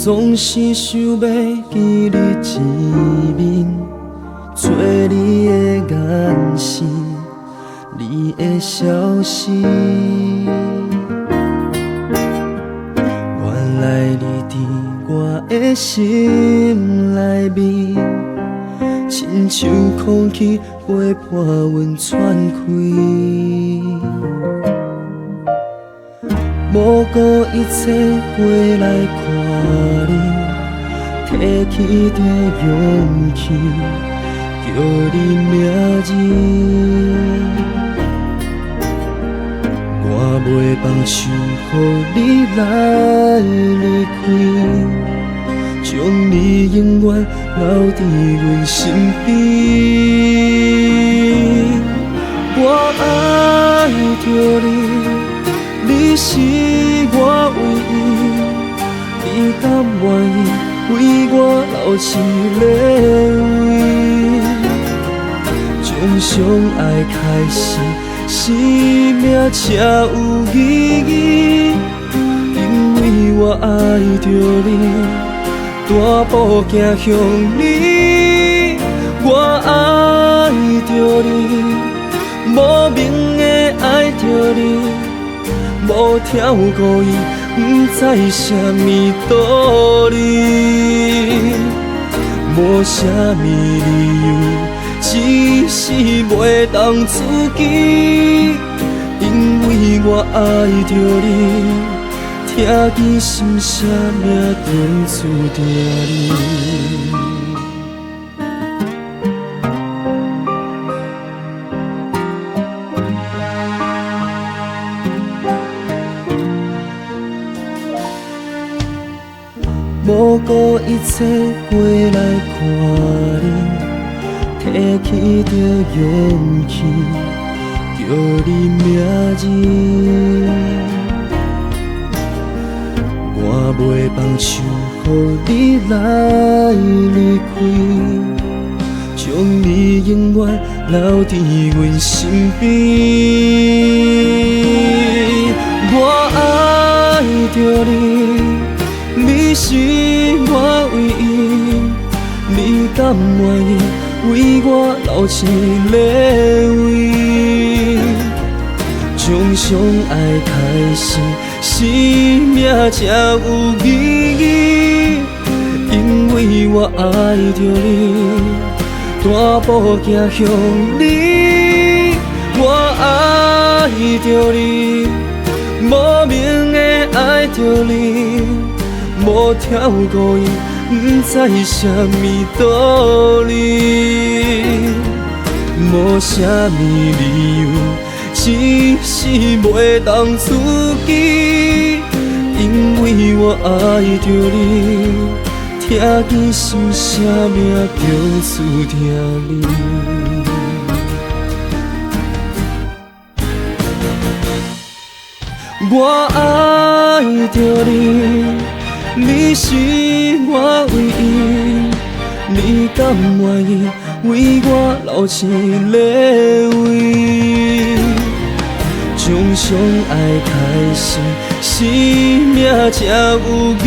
总是想要记你一面，做你的眼神，你的消息。原来你伫我的心内面，亲像空气陪伴阮喘开。无顾一切过来看你，提起着勇气，叫你名字。我袂放手，予你来离开，将你永远留伫阮身边。我爱着你。你是我唯一，你甘愿意为我留一个位？从相爱开始，生命才有意义。因为我爱着你，大步走向你。我爱着你，莫名的爱着你。无条故意，不知什么道理，无什么理由，只是袂当自己。因为我爱着你，听见心声命中注定你。无顾一切过来看你，提起着勇气，叫你名字。我袂放手，予你来离开，将你永远留伫阮身边。我爱着你。你是我唯一，你甘愿意为我留一个位？从相爱开始，生命才有意义。因为我爱着你，大步走向你。我爱着你，莫名的爱着你。无条故意，不知什么道理，无什么理由，只是袂当自己。因为我爱着你，听见心声命中注定你。我爱着你。你是我唯一，你甘愿意为我留一个位？从相爱开始，生命才有意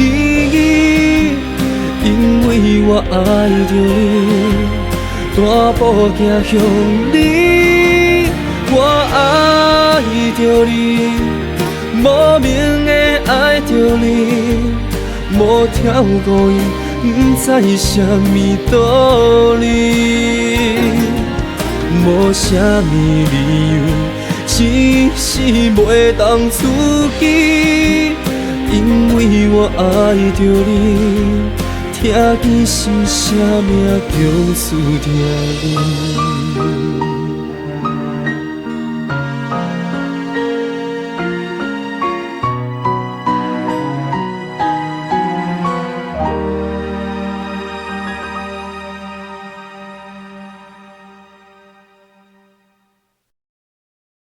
义。因为我爱着你，大步走向你。我爱着你，莫名的爱着你。无条故意，不知什么道理，无什么理由，只是袂当自己。因为我爱着你，听见心声命中注定你。